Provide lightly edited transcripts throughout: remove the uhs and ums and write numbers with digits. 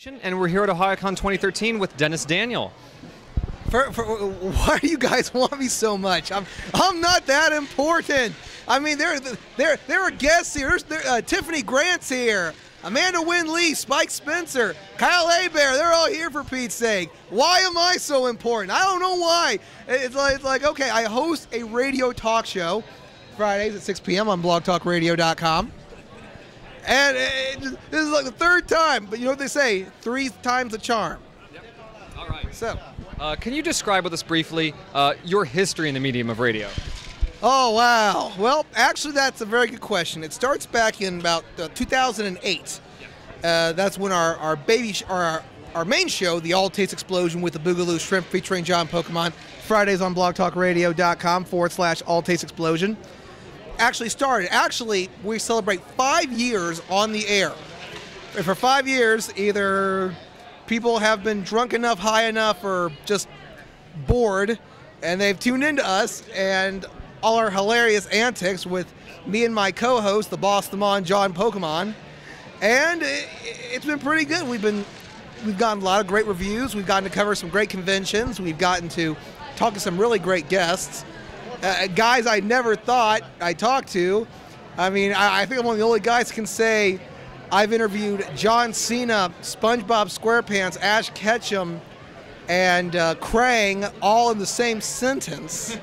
And we're here at Ohayocon 2013 with Dennis Daniel. Why do you guys want me so much? I'm not that important. I mean, there are guests here. Tiffany Grant's here. Amanda Wynn Lee, Spike Spencer, Kyle Hebert. They're all here for Pete's sake. Why am I so important? I don't know why. It's like okay, I host a radio talk show Fridays at 6 p.m. on blogtalkradio.com. And this is like the third time, but you know what they say, 3 times the charm. Yep. All right. So, can you describe with us briefly your history in the medium of radio? Oh, wow. Well, actually, that's a very good question. It starts back in about 2008. That's when our main show, the All Taste Explosion with the Boogaloo Shrimp featuring John Pokemon, Fridays on blogtalkradio.com/All Taste Explosion. Actually started. Actually, we celebrate 5 years on the air. And for 5 years, either people have been drunk enough, high enough, or just bored, and they've tuned into us and all our hilarious antics with me and my co-host, the boss, the Mon, John Pokemon, and it's been pretty good. We've gotten a lot of great reviews. We've gotten to cover some great conventions. We've gotten to talk to some really great guests. Guys I never thought I'd talk to. I mean, I think I'm one of the only guys who can say I've interviewed John Cena, SpongeBob SquarePants, Ash Ketchum, and Krang all in the same sentence.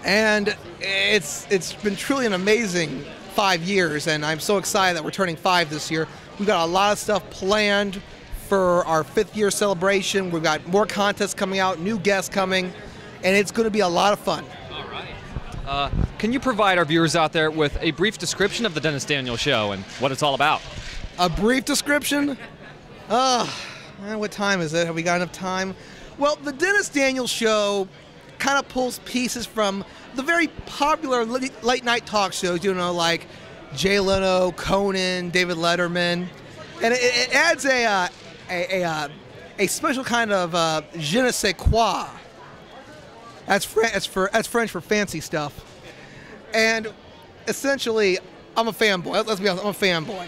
And it's been truly an amazing 5 years, and I'm so excited that we're turning 5 this year. We've got a lot of stuff planned for our 5th year celebration. We've got more contests coming out, new guests coming, and it's going to be a lot of fun. All right. Can you provide our viewers out there with a brief description of the Dennis Daniel Show and what it's all about? A brief description? What time is it? Have we got enough time? Well, the Dennis Daniel Show kind of pulls pieces from the very popular late night talk shows, you know, like Jay Leno, Conan, David Letterman, and it adds a special kind of je ne sais quoi. That's French for fancy stuff. And essentially, I'm a fanboy. Let's be honest, I'm a fanboy.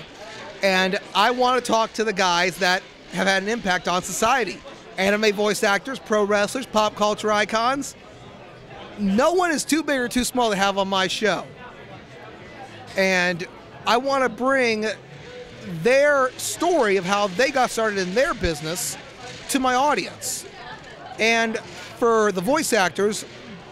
And I want to talk to the guys that have had an impact on society. Anime voice actors, pro wrestlers, pop culture icons. No one is too big or too small to have on my show. And I want to bring their story of how they got started in their business to my audience. And for the voice actors,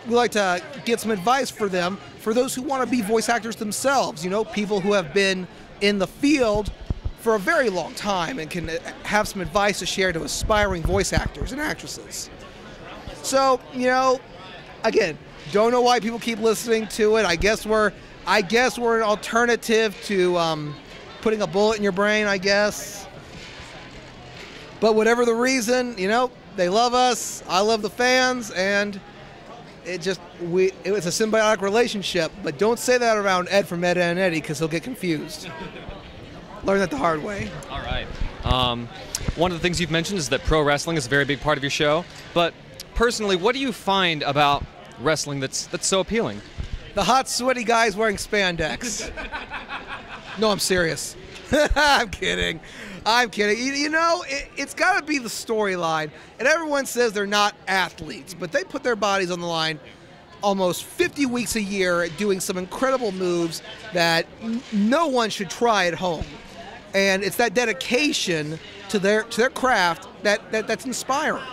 we like to get some advice for them, for those who want to be voice actors themselves, you know, people who have been in the field for a very long time and can have some advice to share to aspiring voice actors and actresses. So, you know, again, don't know why people keep listening to it. I guess we're an alternative to putting a bullet in your brain, I guess. But whatever the reason, you know, they love us, I love the fans, and it was a symbiotic relationship. But don't say that around Ed from Ed and Eddie, because he'll get confused. Learn that the hard way. All right. One of the things you've mentioned is that pro wrestling is a very big part of your show. But personally, what do you find about wrestling that's so appealing? The hot, sweaty guys wearing spandex. No, I'm serious. I'm kidding. I'm kidding. You know, it's got to be the storyline. And everyone says they're not athletes, but they put their bodies on the line almost 50 weeks a year doing some incredible moves that no one should try at home. And it's that dedication to their craft that's inspiring.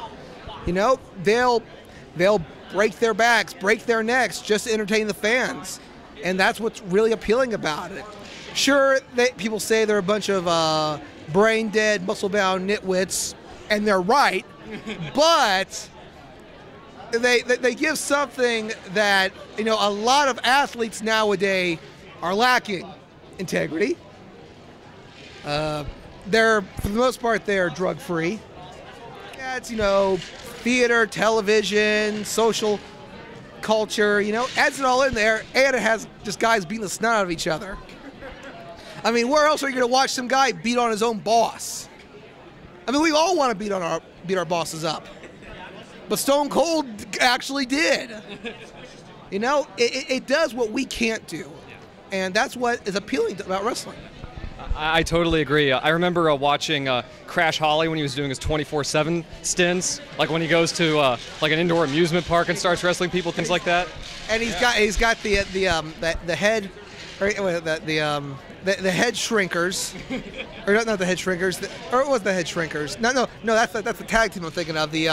You know, they'll break their backs, break their necks just to entertain the fans. And that's what's really appealing about it. Sure, people say they're a bunch of brain-dead, muscle-bound nitwits, and they're right, but they give something that, you know, a lot of athletes nowadays are lacking: integrity. For the most part, they're drug-free. Yeah, it's, you know, theater, television, social culture, you know, adds it all in there, and it has just guys beating the snot out of each other. I mean, where else are you going to watch some guy beat on his own boss? I mean, we all want to beat our bosses up. But Stone Cold actually did. You know, it does what we can't do. And that's what is appealing about wrestling. I totally agree. I remember watching Crash Holly when he was doing his 24/7 stints, like when he goes to like an indoor amusement park and starts wrestling people, things like that. And he's got the head, the head shrinkers, or not the head shrinkers, or it was the head shrinkers. No, that's the tag team I'm thinking of. The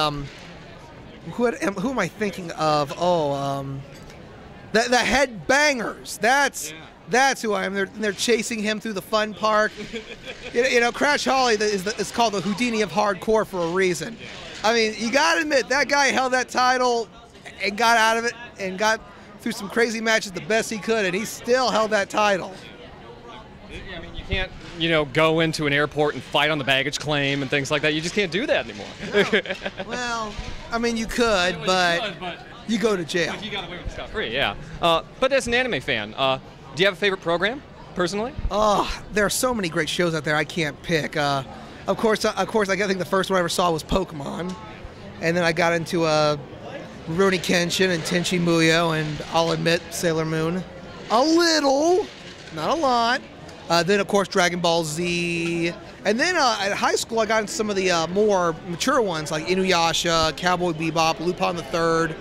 who am I thinking of? The head bangers. That's who I am. They're chasing him through the fun park. You know, Crash Holly is called the Houdini of hardcore for a reason. I mean, you got to admit, that guy held that title and got out of it and got through some crazy matches the best he could, and he still held that title. I mean, you can't, go into an airport and fight on the baggage claim and things like that. You just can't do that anymore. No. Well, I mean, you could, but you go to jail. You got away with stuff free, yeah. But as an anime fan, do you have a favorite program, personally? Oh, there are so many great shows out there I can't pick. Of course, I think the first one I ever saw was Pokemon. And then I got into Rurouni Kenshin and Tenchi Muyo, and I'll admit Sailor Moon. A little, not a lot. Then, of course, Dragon Ball Z. And then at high school, I got into some of the more mature ones, like Inuyasha, Cowboy Bebop, Lupin the Third,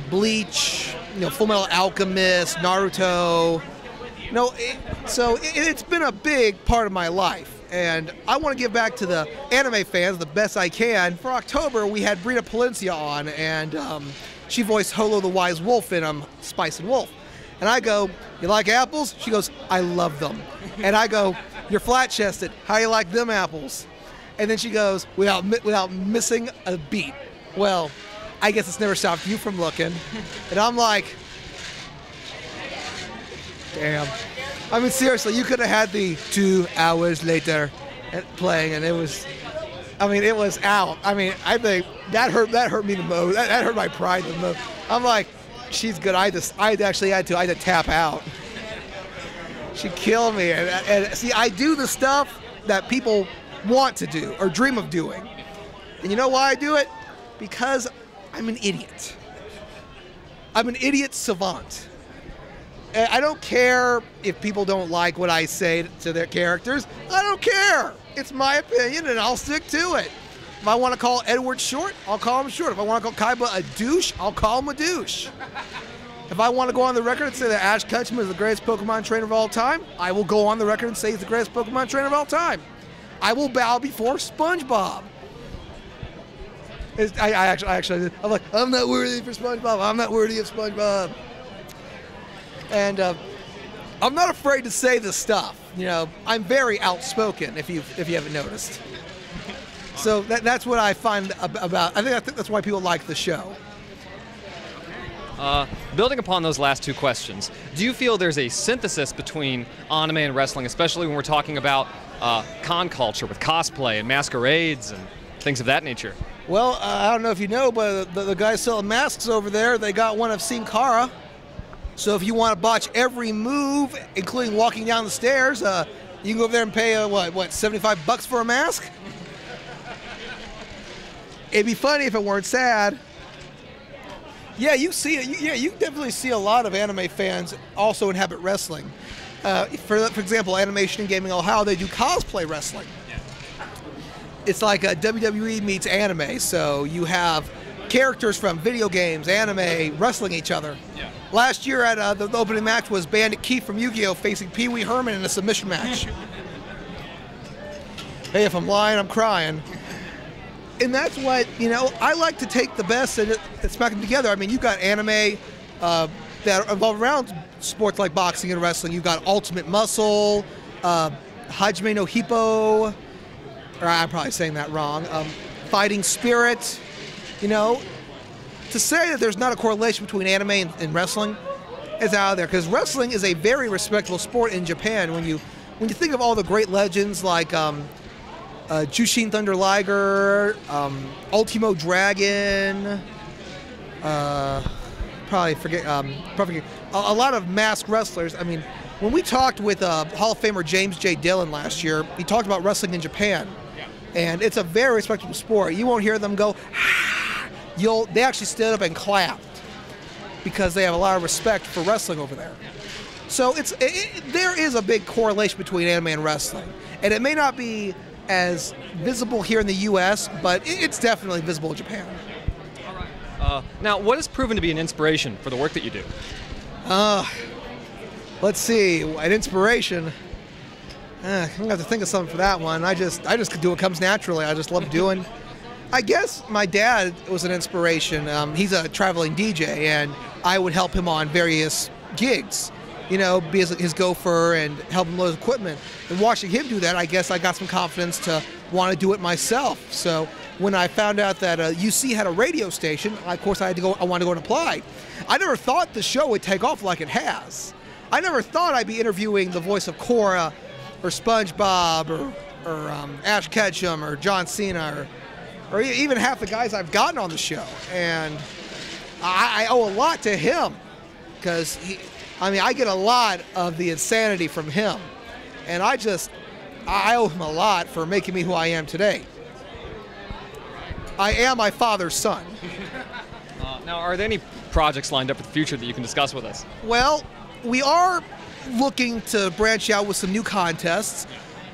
Bleach, Full Metal Alchemist, Naruto. It's been a big part of my life, and I want to give back to the anime fans the best I can. For October, we had Brita Palencia on, and she voiced Holo the Wise Wolf in Spice and Wolf. And I go, "You like apples?" She goes, "I love them." And I go, "You're flat-chested. How do you like them apples?" And then she goes, without missing a beat, "Well, I guess it's never stopped you from looking." And I'm like, damn. I mean, seriously, you could have had the 2 hours later playing, and it was out. I mean, I think that hurt me the most. That hurt my pride the most. I'm like, she's good. I actually had to tap out. She killed me. And see, I do the stuff that people want to do or dream of doing. And you know why I do it? Because I'm an idiot. I'm an idiot savant. And I don't care if people don't like what I say to their characters. I don't care. It's my opinion, and I'll stick to it. If I want to call Edward short, I'll call him short. If I want to call Kaiba a douche, I'll call him a douche. If I want to go on the record and say that Ash Ketchum is the greatest Pokemon trainer of all time, I will go on the record and say he's the greatest Pokemon trainer of all time. I will bow before SpongeBob. I'm like, I'm not worthy for SpongeBob. I'm not worthy of SpongeBob. And I'm not afraid to say this stuff. I'm very outspoken, if you haven't noticed. So that's what I find about. I think that's why people like the show. Building upon those last 2 questions, do you feel there's a synthesis between anime and wrestling, especially when we're talking about con culture with cosplay and masquerades and things of that nature? Well, I don't know if you know, but the guys selling masks over there, they got one of Sin Cara. So if you want to botch every move, including walking down the stairs, you can go over there and pay $75 for a mask? It'd be funny if it weren't sad. Yeah, you definitely see a lot of anime fans also inhabit wrestling. For example, Animation and Gaming Ohio, they do cosplay wrestling. It's like a WWE meets anime, so you have characters from video games, anime, wrestling each other. Yeah. Last year at the opening match was Bandit Keith from Yu-Gi-Oh! Facing Pee Wee Herman in a submission match. Hey, if I'm lying, I'm crying. And that's what, I like to take the best and smack them together. I mean, you've got anime that revolve around sports like boxing and wrestling. You've got Ultimate Muscle, Hajime no Hippo, or I'm probably saying that wrong, Fighting Spirit. To say that there's not a correlation between anime and wrestling is out there, because wrestling is a very respectable sport in Japan. When you think of all the great legends like Jushin Thunder Liger, Ultimo Dragon, probably forget a lot of masked wrestlers. I mean, when we talked with Hall of Famer James J. Dillon last year, he talked about wrestling in Japan. And it's a very respectable sport. You won't hear them go, ah! They actually stood up and clapped because they have a lot of respect for wrestling over there. So there is a big correlation between anime and wrestling, and it may not be as visible here in the U.S., but it's definitely visible in Japan. All right. Now, what has proven to be an inspiration for the work that you do? Let's see, an inspiration. I'm gonna have to think of something for that one. I just do what comes naturally. I just love doing. I guess my dad was an inspiration. He's a traveling DJ, and I would help him on various gigs. You know, be his gopher and help him load his equipment. And watching him do that, I guess I got some confidence to want to do it myself. So when I found out that UC had a radio station, of course I wanted to go and apply. I never thought the show would take off like it has. I never thought I'd be interviewing the voice of Korra, or SpongeBob, or Ash Ketchum, or John Cena, or even half the guys I've gotten on the show. And I owe a lot to him, because I get a lot of the insanity from him. And I owe him a lot for making me who I am today. I am my father's son. Now, are there any projects lined up for the future that you can discuss with us? Well, we are looking to branch out with some new contests.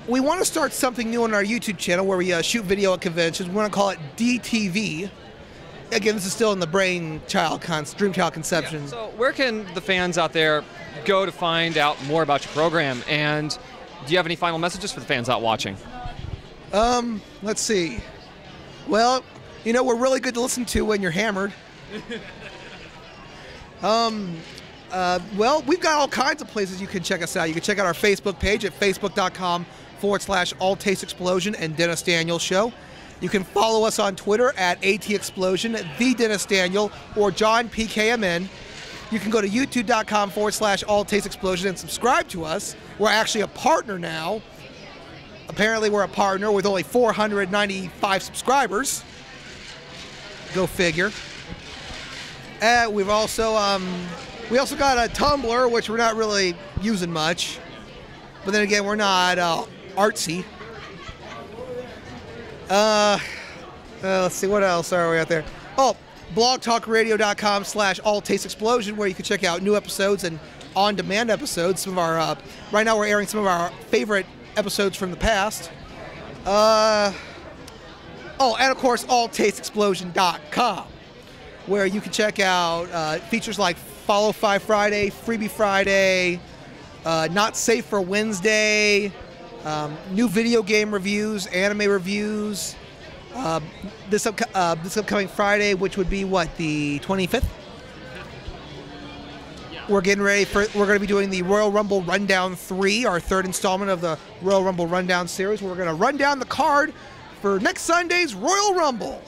We want to start something new on our YouTube channel where we shoot video at conventions. We want to call it DTV. Again, this is still in the dreamchild conception. Yeah. So where can the fans out there go to find out more about your program? And do you have any final messages for the fans out watching? Let's see. Well, you know, we're really good to listen to when you're hammered. Well, we've got all kinds of places you can check us out. You can check out our Facebook page at facebook.com/AllTasteExplosion and Dennis Daniel Show. You can follow us on Twitter at ATExplosion, The Dennis Daniel, or John PKMN. You can go to youtube.com/AllTasteExplosion and subscribe to us. We're actually a partner now. Apparently, we're a partner with only 495 subscribers. Go figure. We've also got a Tumblr, which we're not really using much. But then again, we're not artsy. Let's see, what else are we out there? Oh, blogtalkradio.com/AllTasteExplosion, where you can check out new episodes and on-demand episodes. Some of our right now we're airing some of our favorite episodes from the past. And of course, alltasteexplosion.com, where you can check out features like Follow 5 Friday, Freebie Friday, Not Safe for Wednesday, new video game reviews, anime reviews. This upcoming Friday, which would be what, the 25th? We're getting ready we're going to be doing the Royal Rumble Rundown 3, our third installment of the Royal Rumble Rundown series. We're going to run down the card for next Sunday's Royal Rumble.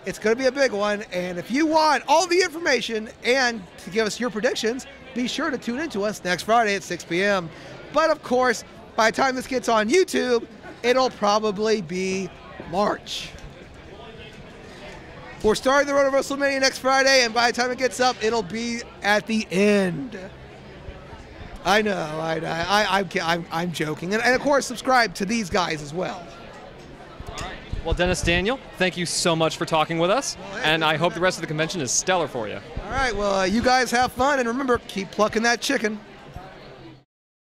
It's going to be a big one, and if you want all the information and to give us your predictions, be sure to tune in to us next Friday at 6 p.m. But of course, by the time this gets on YouTube, it'll probably be March. We're starting the road to WrestleMania next Friday, and by the time it gets up, it'll be at the end. I know, I'm joking. And of course, subscribe to these guys as well. Well, Dennis Daniel, thank you so much for talking with us, and I hope the rest of the convention is stellar for you. All right, well, you guys have fun, and remember, keep plucking that chicken.